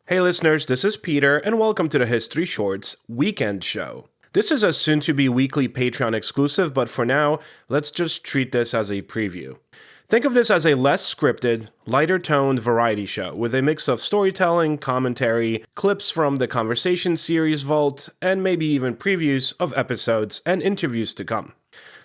Hey listeners, this is Peter, and welcome to the History Shorts Weekend Show. This is a soon-to-be weekly Patreon exclusive, but for now, let's just treat this as a preview. Think of this as a less scripted, lighter-toned variety show with a mix of storytelling, commentary, clips from the Conversation series vault, and maybe even previews of episodes and interviews to come.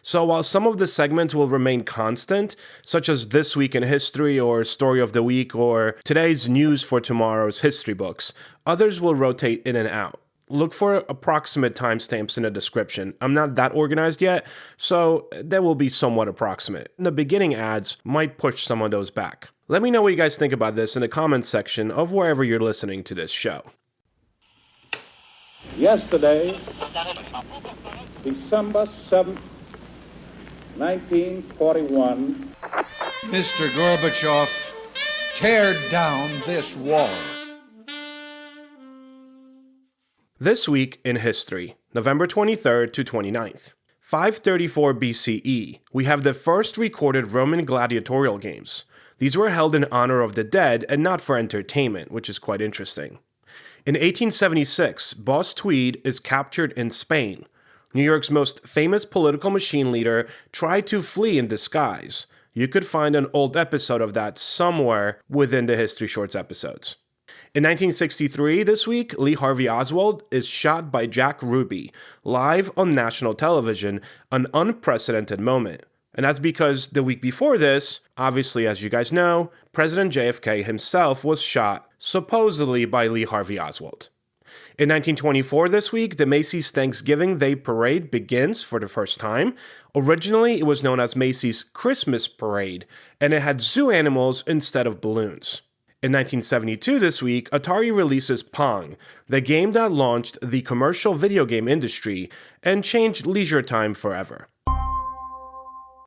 So while some of the segments will remain constant, such as This Week in History or Story of the Week or today's news for tomorrow's history books, others will rotate in and out. Look for approximate timestamps in the description. I'm not that organized yet, so they will be somewhat approximate. The beginning ads might push some of those back. Let me know what you guys think about this in the comments section of wherever you're listening to this show. Yesterday, December 7th, 1941. Mr. Gorbachev, tear down this wall. This Week in History, November 23rd to 29th. 534 BCE, we have the first recorded Roman gladiatorial games. These were held in honor of the dead and not for entertainment, which is quite interesting. In 1876, Boss Tweed is captured in Spain. New York's most famous political machine leader tried to flee in disguise. You could find an old episode of that somewhere within the History Shorts episodes. In 1963, this week, Lee Harvey Oswald is shot by Jack Ruby, live on national television, an unprecedented moment. And that's because the week before this, obviously as you guys know, President JFK himself was shot, supposedly by Lee Harvey Oswald. In 1924 this week, the Macy's Thanksgiving Day Parade begins for the first time. Originally, it was known as Macy's Christmas Parade, and it had zoo animals instead of balloons. In 1972 this week, Atari releases Pong, the game that launched the commercial video game industry and changed leisure time forever.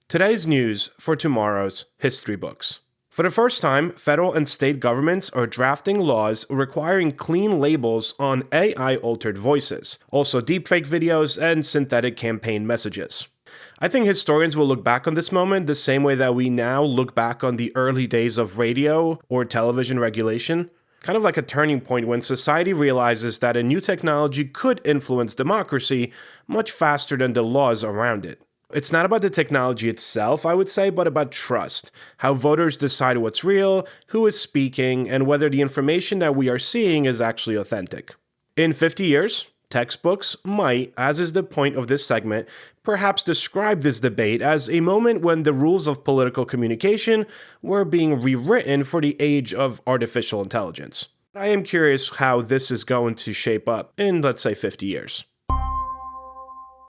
Today's news for tomorrow's history books. For the first time, federal and state governments are drafting laws requiring clean labels on AI-altered voices, also deepfake videos and synthetic campaign messages. I think historians will look back on this moment the same way that we now look back on the early days of radio or television regulation, kind of like a turning point when society realizes that a new technology could influence democracy much faster than the laws around it. It's not about the technology itself, I would say, but about trust, how voters decide what's real, who is speaking, and whether the information that we are seeing is actually authentic. In 50 years, textbooks might, as is the point of this segment, perhaps describe this debate as a moment when the rules of political communication were being rewritten for the age of artificial intelligence. I am curious how this is going to shape up in, let's say, 50 years.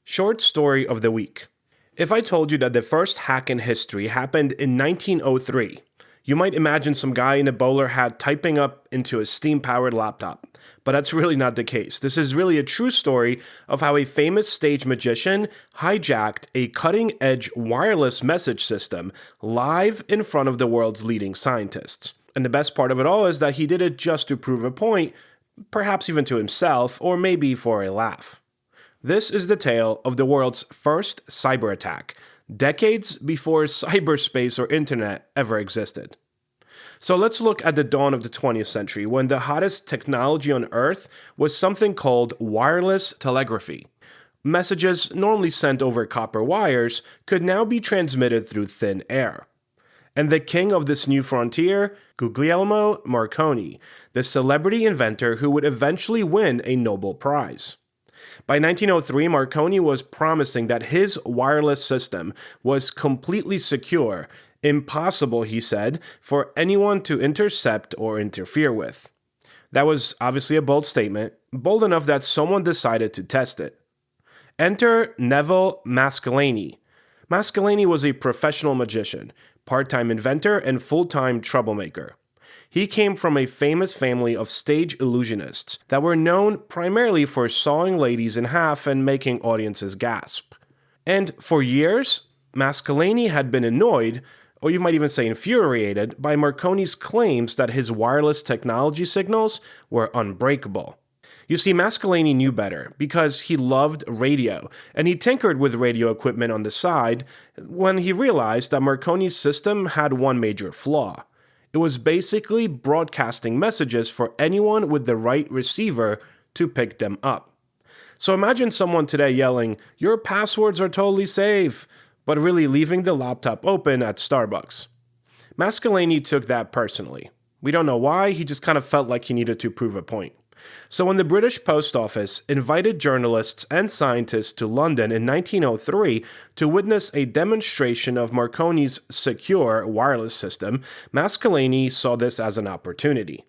Short story of the week. If I told you that the first hack in history happened in 1903, you might imagine some guy in a bowler hat typing up into a steam-powered laptop. But that's really not the case. This is really a true story of how a famous stage magician hijacked a cutting-edge wireless message system live in front of the world's leading scientists. And the best part of it all is that he did it just to prove a point, perhaps even to himself, or maybe for a laugh. This is the tale of the world's first cyberattack, decades before cyberspace or internet ever existed. So let's look at the dawn of the 20th century, when the hottest technology on Earth was something called wireless telegraphy. Messages normally sent over copper wires could now be transmitted through thin air. And the king of this new frontier, Guglielmo Marconi, the celebrity inventor who would eventually win a Nobel Prize. By 1903, Marconi was promising that his wireless system was completely secure, impossible, he said, for anyone to intercept or interfere with. That was obviously a bold statement, bold enough that someone decided to test it. Enter Nevil Maskelyne. Maskelyne was a professional magician, part-time inventor, and full-time troublemaker. He came from a famous family of stage illusionists that were known primarily for sawing ladies in half and making audiences gasp. And for years, Maskelyne had been annoyed, or you might even say infuriated, by Marconi's claims that his wireless technology signals were unbreakable. You see, Maskelyne knew better because he loved radio, and he tinkered with radio equipment on the side when he realized that Marconi's system had one major flaw. It was basically broadcasting messages for anyone with the right receiver to pick them up. So imagine someone today yelling, "Your passwords are totally safe," but really leaving the laptop open at Starbucks. Maskelyne took that personally. We don't know why, he just kind of felt like he needed to prove a point. So when the British Post Office invited journalists and scientists to London in 1903 to witness a demonstration of Marconi's secure wireless system, Maskelyne saw this as an opportunity.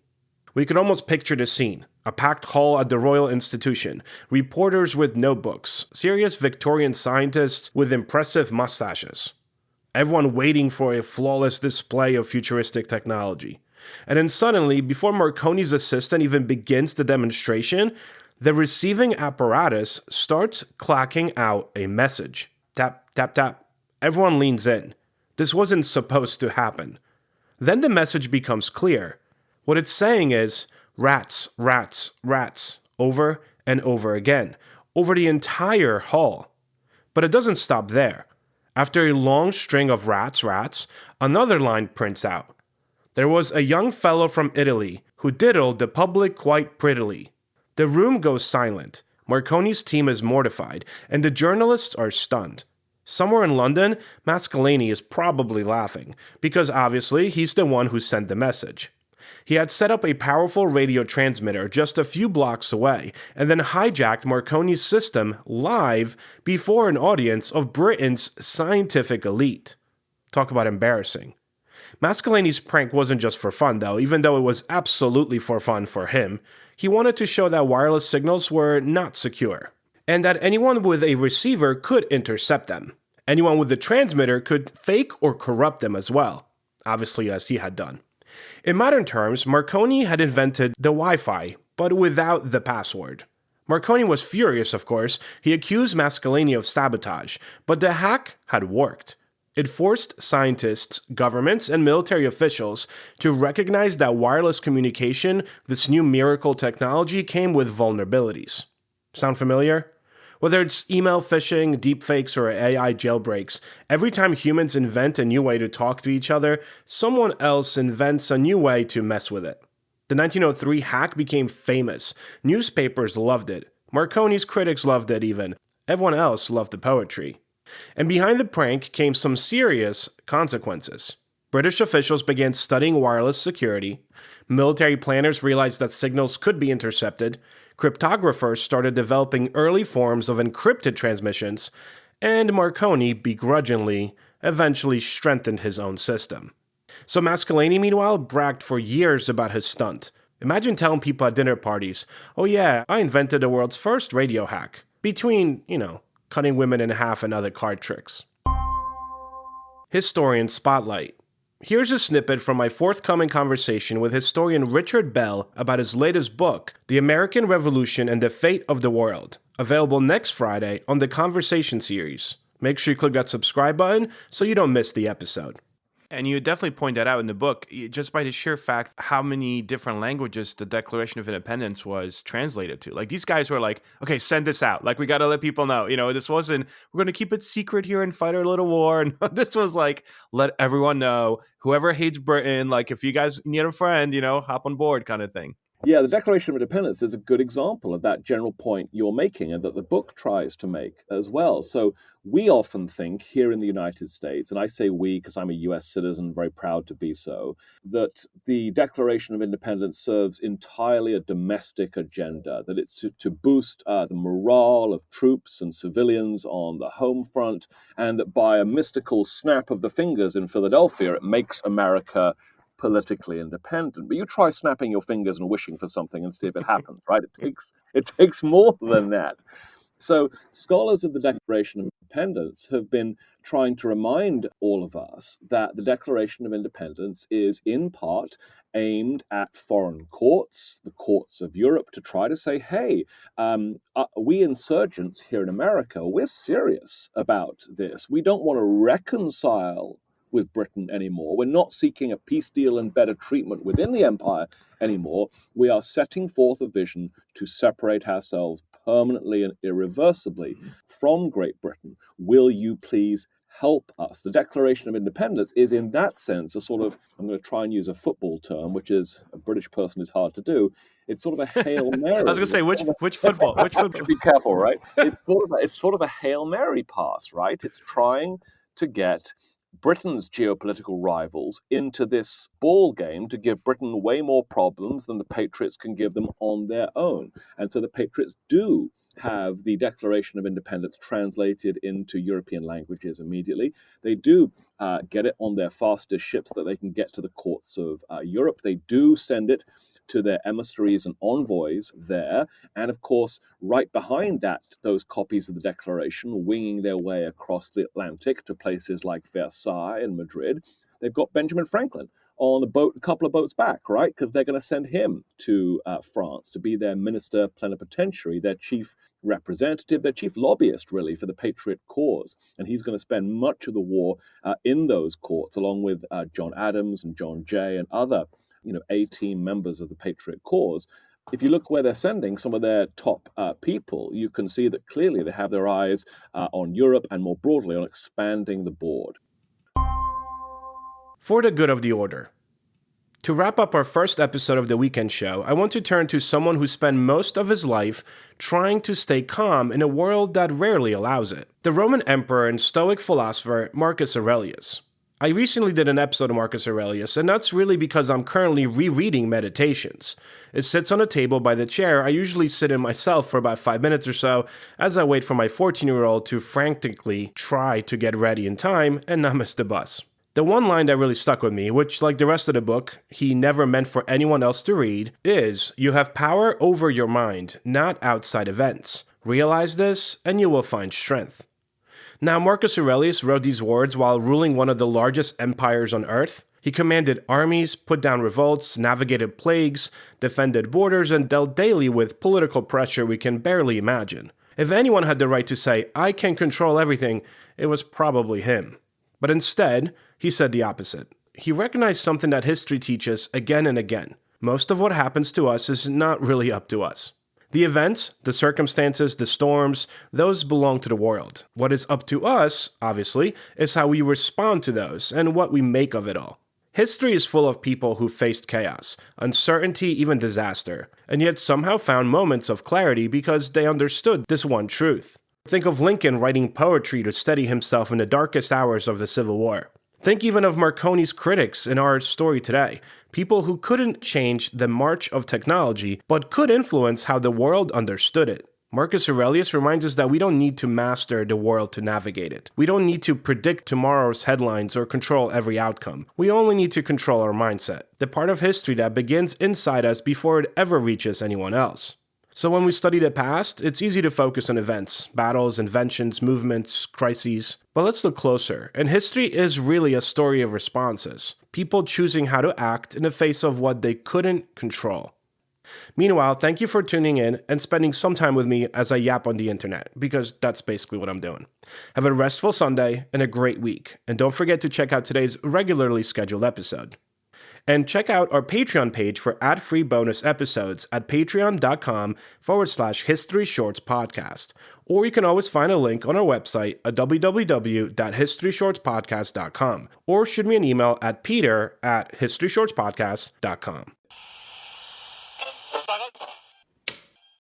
We could almost picture the scene. A packed hall at the Royal Institution, reporters with notebooks, serious Victorian scientists with impressive mustaches. Everyone waiting for a flawless display of futuristic technology. And then suddenly, before Marconi's assistant even begins the demonstration, the receiving apparatus starts clacking out a message. Tap, tap, tap. Everyone leans in. This wasn't supposed to happen. Then the message becomes clear. What it's saying is, rats, rats, rats, over and over again, over the entire hall. But it doesn't stop there. After a long string of rats, rats, another line prints out. There was a young fellow from Italy who diddled the public quite prettily. The room goes silent. Marconi's team is mortified, and the journalists are stunned. Somewhere in London, Maskelyne is probably laughing, because obviously he's the one who sent the message. He had set up a powerful radio transmitter just a few blocks away, and then hijacked Marconi's system live before an audience of Britain's scientific elite. Talk about embarrassing. Maskelyne's prank wasn't just for fun, though, even though it was absolutely for fun for him. He wanted to show that wireless signals were not secure, and that anyone with a receiver could intercept them. Anyone with the transmitter could fake or corrupt them as well, obviously as he had done. In modern terms, Marconi had invented the Wi-Fi, but without the password. Marconi was furious, of course. He accused Maskelyne of sabotage, but the hack had worked. It forced scientists, governments, and military officials to recognize that wireless communication, this new miracle technology, came with vulnerabilities. Sound familiar? Whether it's email phishing, deepfakes, or AI jailbreaks, every time humans invent a new way to talk to each other, someone else invents a new way to mess with it. The 1903 hack became famous. Newspapers loved it. Marconi's critics loved it even. Everyone else loved the poetry. And behind the prank came some serious consequences. British officials began studying wireless security. Military planners realized that signals could be intercepted. Cryptographers started developing early forms of encrypted transmissions. And Marconi, begrudgingly, eventually strengthened his own system. So Maskelyne, meanwhile, bragged for years about his stunt. Imagine telling people at dinner parties, "Oh yeah, I invented the world's first radio hack." Between, cutting women in half and other card tricks. Historian Spotlight. Here's a snippet from my forthcoming conversation with historian Richard Bell about his latest book, The American Revolution and the Fate of the World, available next Friday on the Conversation series. Make sure you click that subscribe button so you don't miss the episode. And you definitely point that out in the book, just by the sheer fact how many different languages the Declaration of Independence was translated to. Like, these guys were like, okay, send this out. Like, we got to let people know. This wasn't, we're going to keep it secret here and fight our little war. And this was like, let everyone know. Whoever hates Britain, like, if you guys need a friend, hop on board kind of thing. Yeah, the Declaration of Independence is a good example of that general point you're making and that the book tries to make as well. So we often think here in the United States, and I say we because I'm a US citizen, very proud to be so, that the Declaration of Independence serves entirely a domestic agenda, that it's to boost the morale of troops and civilians on the home front, and that by a mystical snap of the fingers in Philadelphia, it makes America politically independent. But you try snapping your fingers and wishing for something and see if it happens, right? It takes more than that. So scholars of the Declaration of Independence have been trying to remind all of us that the Declaration of Independence is in part aimed at foreign courts, the courts of Europe, to try to say, hey, we insurgents here in America, we're serious about this. We don't want to reconcile with Britain anymore. We're not seeking a peace deal and better treatment within the empire anymore. We are setting forth a vision to separate ourselves permanently and irreversibly from Great Britain. Will you please help us. The Declaration of Independence is in that sense a sort of, I'm going to try and use a football term, which is a British person is hard to do. It's sort of a Hail Mary. I was going to say, which football? Which football? Be careful, right? It's sort of a Hail Mary pass, right? It's trying to get Britain's geopolitical rivals into this ball game to give Britain way more problems than the Patriots can give them on their own. And so the Patriots do have the Declaration of Independence translated into European languages immediately. They do get it on their fastest ships that they can get to the courts of Europe. They do send it to their emissaries and envoys there. And of course, right behind that, those copies of the Declaration winging their way across the Atlantic to places like Versailles and Madrid, they've got Benjamin Franklin on a boat, a couple of boats back, right? Because they're going to send him to France to be their minister plenipotentiary, their chief representative, their chief lobbyist, really, for the Patriot cause. And he's going to spend much of the war in those courts, along with John Adams and John Jay and other A-team members of the Patriot cause. If you look where they're sending some of their top people, you can see that clearly they have their eyes on Europe and more broadly on expanding the board. For the good of the order. To wrap up our first episode of the weekend show, I want to turn to someone who spent most of his life trying to stay calm in a world that rarely allows it. The Roman emperor and Stoic philosopher Marcus Aurelius. I recently did an episode of Marcus Aurelius, and that's really because I'm currently rereading Meditations. It sits on a table by the chair I usually sit in myself for about 5 minutes or so as I wait for my 14-year-old to frantically try to get ready in time and not miss the bus. The one line that really stuck with me, which, like the rest of the book, he never meant for anyone else to read, is, "You have power over your mind, not outside events. Realize this, and you will find strength." Now, Marcus Aurelius wrote these words while ruling one of the largest empires on earth. He commanded armies, put down revolts, navigated plagues, defended borders, and dealt daily with political pressure we can barely imagine. If anyone had the right to say, "I can control everything," it was probably him. But instead, he said the opposite. He recognized something that history teaches again and again. Most of what happens to us is not really up to us. The events, the circumstances, the storms, those belong to the world. What is up to us, obviously, is how we respond to those and what we make of it all. History is full of people who faced chaos, uncertainty, even disaster, and yet somehow found moments of clarity because they understood this one truth. Think of Lincoln writing poetry to steady himself in the darkest hours of the Civil War. Think even of Marconi's critics in our story today, people who couldn't change the march of technology, but could influence how the world understood it. Marcus Aurelius reminds us that we don't need to master the world to navigate it. We don't need to predict tomorrow's headlines or control every outcome. We only need to control our mindset, the part of history that begins inside us before it ever reaches anyone else. So when we study the past, it's easy to focus on events, battles, inventions, movements, crises. But let's look closer, and history is really a story of responses. People choosing how to act in the face of what they couldn't control. Meanwhile, thank you for tuning in and spending some time with me as I yap on the internet, because that's basically what I'm doing. Have a restful Sunday and a great week, and don't forget to check out today's regularly scheduled episode. And check out our Patreon page for ad-free bonus episodes at patreon.com/History Shorts Podcast. Or you can always find a link on our website at www.historyshortspodcast.com. Or shoot me an email at peter@historyshortspodcast.com.